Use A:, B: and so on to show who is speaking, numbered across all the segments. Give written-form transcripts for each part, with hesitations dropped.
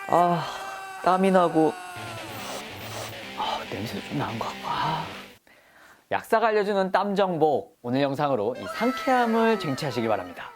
A: 아, 땀이 나고 냄새도 좀 나는 것 같고. 약사가 알려주는 땀 정보, 오늘 영상으로 이 상쾌함을 쟁취하시기 바랍니다.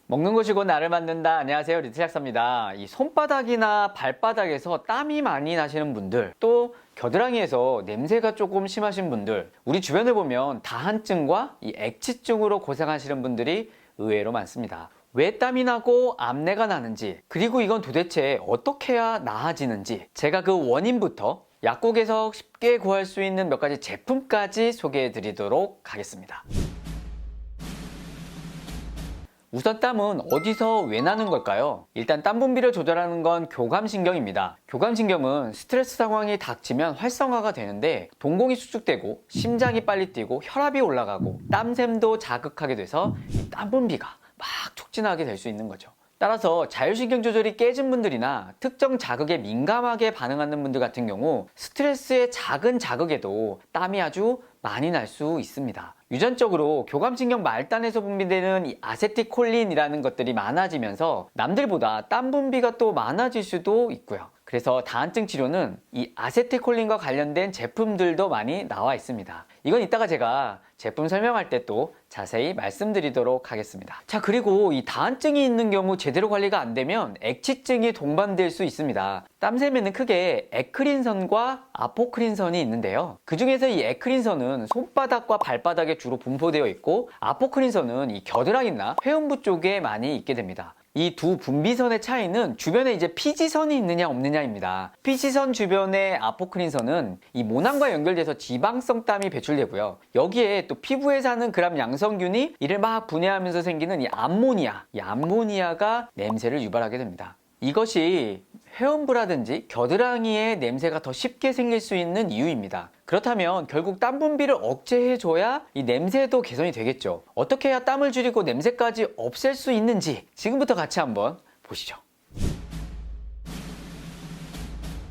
A: 먹는 것이고 나를 만든다. 안녕하세요, 리틀 약사입니다. 이 손바닥이나 발바닥에서 땀이 많이 나시는 분들, 또 겨드랑이에서 냄새가 조금 심하신 분들, 우리 주변을 보면 다한증과 이 액취증으로 고생하시는 분들이 의외로 많습니다. 왜 땀이 나고 암내가 나는지, 그리고 이건 도대체 어떻게 해야 나아지는지, 제가 그 원인부터 약국에서 쉽게 구할 수 있는 몇 가지 제품까지 소개해 드리도록 하겠습니다. 우선 땀은 어디서 왜 나는 걸까요? 일단 땀 분비를 조절하는 건 교감신경입니다. 교감신경은 스트레스 상황이 닥치면 활성화가 되는데 동공이 수축되고 심장이 빨리 뛰고 혈압이 올라가고 땀샘도 자극하게 돼서 이 땀 분비가 막 촉진하게 될 수 있는 거죠. 따라서 자율신경 조절이 깨진 분들이나 특정 자극에 민감하게 반응하는 분들 같은 경우 스트레스의 작은 자극에도 땀이 아주 많이 날 수 있습니다. 유전적으로 교감신경 말단에서 분비되는 이 아세틸콜린이라는 것들이 많아지면서 남들보다 땀 분비가 또 많아질 수도 있고요. 그래서 다한증 치료는 이 아세틸콜린과 관련된 제품들도 많이 나와 있습니다. 이건 이따가 제가 제품 설명할 때 또 자세히 말씀드리도록 하겠습니다. 자, 그리고 이 다한증이 있는 경우 제대로 관리가 안 되면 액취증이 동반될 수 있습니다. 땀샘에는 크게 에크린선과 아포크린선이 있는데요. 그 중에서 이 에크린선은 손바닥과 발바닥에 주로 분포되어 있고 아포크린선은 이 겨드랑이나 회음부 쪽에 많이 있게 됩니다. 이 두 분비선의 차이는 주변에 이제 피지선이 있느냐 없느냐입니다. 피지선 주변의 아포크린선은 이 모낭과 연결돼서 지방성 땀이 배출되고요. 여기에 또 피부에 사는 그람 양성균이 이를 막 분해하면서 생기는 이 암모니아가 냄새를 유발하게 됩니다. 이것이 회음부라든지 겨드랑이에 냄새가 더 쉽게 생길 수 있는 이유입니다. 그렇다면 결국 땀 분비를 억제해줘야 이 냄새도 개선이 되겠죠. 어떻게 해야 땀을 줄이고 냄새까지 없앨 수 있는지 지금부터 같이 한번 보시죠.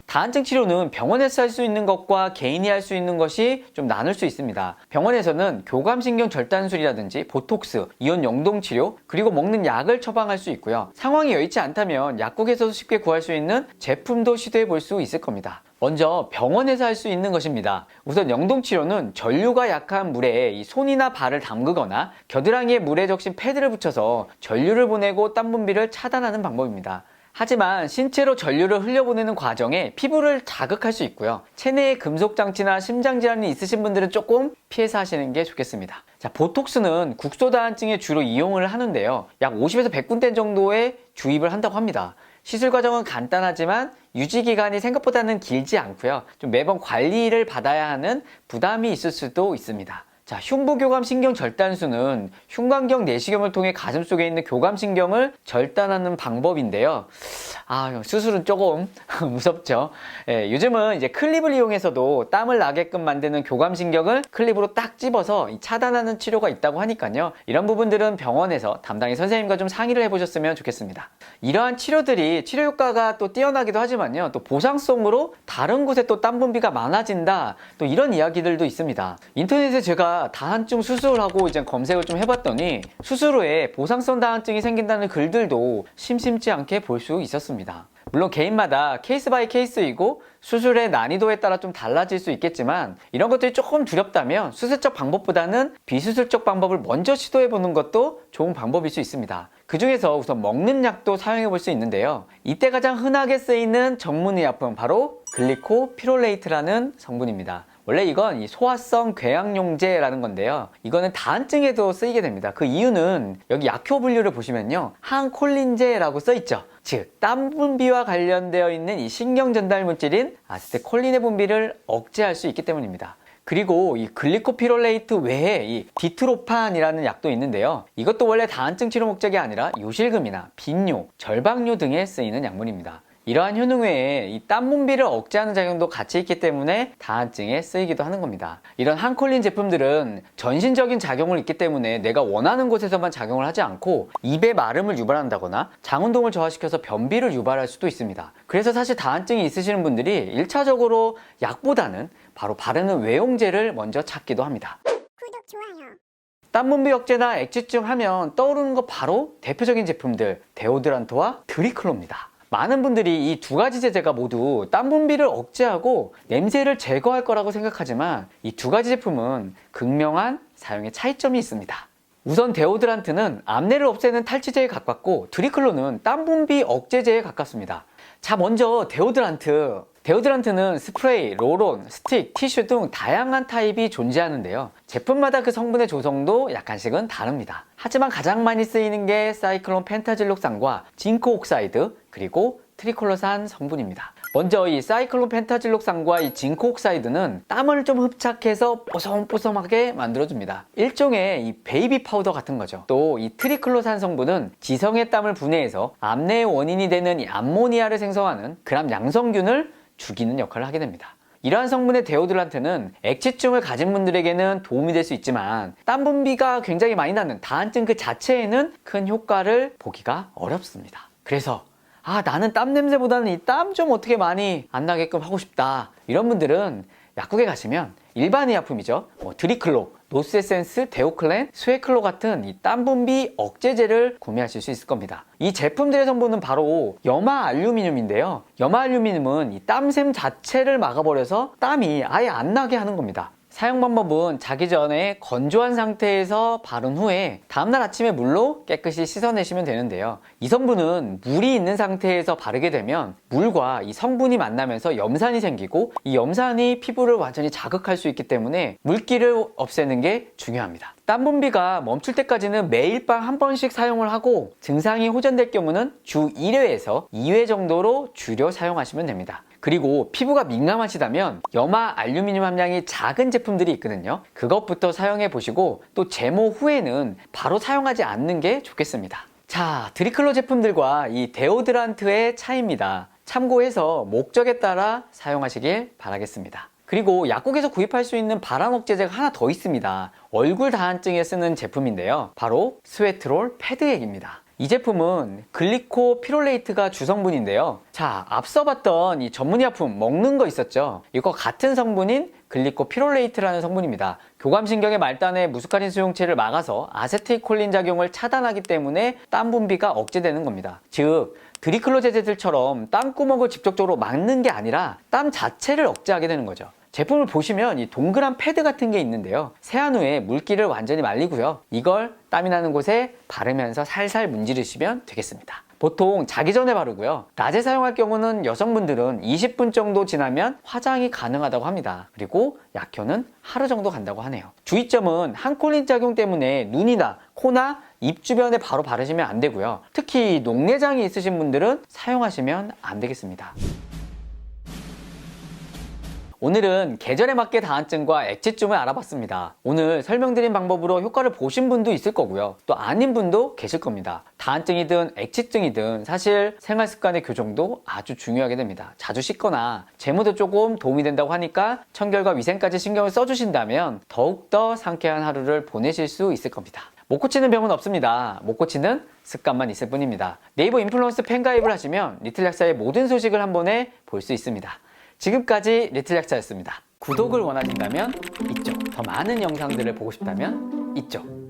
A: 다한증 치료는 병원에서 할 수 있는 것과 개인이 할 수 있는 것이 좀 나눌 수 있습니다. 병원에서는 교감신경 절단술이라든지 보톡스, 이온 영동 치료, 그리고 먹는 약을 처방할 수 있고요. 상황이 여의치 않다면 약국에서도 쉽게 구할 수 있는 제품도 시도해 볼 수 있을 겁니다. 먼저 병원에서 할 수 있는 것입니다. 우선 영동치료는 전류가 약한 물에 이 손이나 발을 담그거나 겨드랑이에 물에 적신 패드를 붙여서 전류를 보내고 땀 분비를 차단하는 방법입니다. 하지만 신체로 전류를 흘려보내는 과정에 피부를 자극할 수 있고요. 체내에 금속장치나 심장질환이 있으신 분들은 조금 피해서 하시는 게 좋겠습니다. 자, 보톡스는 국소다한증에 주로 이용을 하는데요. 약 50에서 100군데 정도의 주입을 한다고 합니다. 시술 과정은 간단하지만 유지 기간이 생각보다는 길지 않고요. 좀 매번 관리를 받아야 하는 부담이 있을 수도 있습니다. 자, 흉부교감신경 절단술은 흉곽경 내시경을 통해 가슴 속에 있는 교감신경을 절단하는 방법인데요. 수술은 조금 무섭죠. 요즘은 이제 클립을 이용해서도 땀을 나게끔 만드는 교감신경을 클립으로 딱 집어서 차단하는 치료가 있다고 하니까요. 이런 부분들은 병원에서 담당의 선생님과 좀 상의를 해보셨으면 좋겠습니다. 이러한 치료들이 치료 효과가 또 뛰어나기도 하지만요. 또 보상성으로 다른 곳에 또 땀 분비가 많아진다. 또 이런 이야기들도 있습니다. 인터넷에 제가 다한증 수술하고 이제 검색을 좀 해봤더니 수술 후에 보상성 다한증이 생긴다는 글들도 심심치 않게 볼 수 있었습니다. 물론 개인마다 케이스 바이 케이스이고 수술의 난이도에 따라 좀 달라질 수 있겠지만 이런 것들이 조금 두렵다면 수술적 방법보다는 비수술적 방법을 먼저 시도해 보는 것도 좋은 방법일 수 있습니다. 그 중에서 우선 먹는 약도 사용해 볼 수 있는데요. 이때 가장 흔하게 쓰이는 전문의약품 바로 글리코피롤레이트라는 성분입니다. 원래 이건 이 소화성 궤양용제라는 건데요. 이거는 다한증에도 쓰이게 됩니다. 그 이유는 여기 약효 분류를 보시면요. 항콜린제라고 써있죠. 즉, 땀 분비와 관련되어 있는 이 신경 전달 물질인 아세틸콜린의 분비를 억제할 수 있기 때문입니다. 그리고 이 글리코피롤레이트 외에 이 디트로판이라는 약도 있는데요. 이것도 원래 다한증 치료 목적이 아니라 요실금이나 빈뇨, 절박뇨 등에 쓰이는 약물입니다. 이러한 효능 외에 이 땀 분비를 억제하는 작용도 같이 있기 때문에 다한증에 쓰이기도 하는 겁니다. 이런 항콜린 제품들은 전신적인 작용을 있기 때문에 내가 원하는 곳에서만 작용을 하지 않고 입의 마름을 유발한다거나 장운동을 저하시켜서 변비를 유발할 수도 있습니다. 그래서 사실 다한증이 있으시는 분들이 1차적으로 약보다는 바로 바르는 외용제를 먼저 찾기도 합니다.
B: 구독, 좋아요.
A: 땀 분비 억제나 액취증 하면 떠오르는 거 바로 대표적인 제품들 데오드란트와 드리클로입니다. 많은 분들이 이 두 가지 제제가 모두 땀 분비를 억제하고 냄새를 제거할 거라고 생각하지만 이 두 가지 제품은 극명한 사용의 차이점이 있습니다. 우선 데오드란트는 암내를 없애는 탈취제에 가깝고 드리클로는 땀 분비 억제제에 가깝습니다. 자, 먼저 데오드란트. 데오드란트는 스프레이, 롤온, 스틱, 티슈 등 다양한 타입이 존재하는데요. 제품마다 그 성분의 조성도 약간씩은 다릅니다. 하지만 가장 많이 쓰이는 게 사이클론 펜타질록산과 징크 옥사이드, 그리고 트리클로산 성분입니다. 먼저 이 사이클론 펜타질록산과 이 징크 옥사이드는 땀을 좀 흡착해서 뽀송뽀송하게 만들어줍니다. 일종의 이 베이비 파우더 같은 거죠. 또 이 트리클로산 성분은 지성의 땀을 분해해서 암내의 원인이 되는 이 암모니아를 생성하는 그람 양성균을 죽이는 역할을 하게 됩니다. 이러한 성분의 데오드란트는 액취증을 가진 분들에게는 도움이 될 수 있지만 땀 분비가 굉장히 많이 나는 다한증 그 자체에는 큰 효과를 보기가 어렵습니다. 그래서 나는 땀 냄새보다는 이 땀 좀 어떻게 많이 안 나게끔 하고 싶다, 이런 분들은 약국에 가시면 일반 의약품이죠, 드리클로, 노스에센스, 데오클렌, 스웨클로 같은 이 땀 분비 억제제를 구매하실 수 있을 겁니다. 이 제품들의 성분은 바로 염화 알루미늄인데요. 염화 알루미늄은 이 땀샘 자체를 막아버려서 땀이 아예 안 나게 하는 겁니다. 사용 방법은 자기 전에 건조한 상태에서 바른 후에 다음날 아침에 물로 깨끗이 씻어내시면 되는데요. 이 성분은 물이 있는 상태에서 바르게 되면 물과 이 성분이 만나면서 염산이 생기고 이 염산이 피부를 완전히 자극할 수 있기 때문에 물기를 없애는 게 중요합니다. 땀 분비가 멈출 때까지는 매일 밤 한 번씩 사용을 하고 증상이 호전될 경우는 주 1회에서 2회 정도로 줄여 사용하시면 됩니다. 그리고 피부가 민감하시다면 염화 알루미늄 함량이 작은 제품들이 있거든요. 그것부터 사용해 보시고 또 제모 후에는 바로 사용하지 않는 게 좋겠습니다. 자, 드리클로 제품들과 이 데오드란트의 차이입니다. 참고해서 목적에 따라 사용하시길 바라겠습니다. 그리고 약국에서 구입할 수 있는 발암 억제제가 하나 더 있습니다. 얼굴 다한증에 쓰는 제품인데요. 바로 스웨트롤 패드액입니다. 이 제품은 글리코피롤레이트가 주성분인데요. 자, 앞서 봤던 이 전문의약품 먹는 거 있었죠? 이거 같은 성분인 글리코피롤레이트라는 성분입니다. 교감신경의 말단의 무스카린 수용체를 막아서 아세틸콜린 작용을 차단하기 때문에 땀 분비가 억제되는 겁니다. 즉, 드리클로 제제들처럼 땀구멍을 직접적으로 막는 게 아니라 땀 자체를 억제하게 되는 거죠. 제품을 보시면 이 동그란 패드 같은 게 있는데요. 세안 후에 물기를 완전히 말리고요. 이걸 땀이 나는 곳에 바르면서 살살 문지르시면 되겠습니다. 보통 자기 전에 바르고요. 낮에 사용할 경우는 여성분들은 20분 정도 지나면 화장이 가능하다고 합니다. 그리고 약효는 하루 정도 간다고 하네요. 주의점은 항콜린 작용 때문에 눈이나 코나 입 주변에 바로 바르시면 안 되고요. 특히 녹내장이 있으신 분들은 사용하시면 안 되겠습니다. 오늘은 계절에 맞게 다한증과 액취증을 알아봤습니다. 오늘 설명드린 방법으로 효과를 보신 분도 있을 거고요. 또 아닌 분도 계실 겁니다. 다한증이든 액취증이든 사실 생활습관의 교정도 아주 중요하게 됩니다. 자주 씻거나 제모도 조금 도움이 된다고 하니까 청결과 위생까지 신경을 써주신다면 더욱더 상쾌한 하루를 보내실 수 있을 겁니다. 못 고치는 병은 없습니다. 못 고치는 습관만 있을 뿐입니다. 네이버 인플루언스 팬가입을 하시면 리틀 약사의 모든 소식을 한 번에 볼 수 있습니다. 지금까지 리틀 약사였습니다. 구독을 원하신다면 이쪽, 더 많은 영상들을 보고 싶다면 이쪽.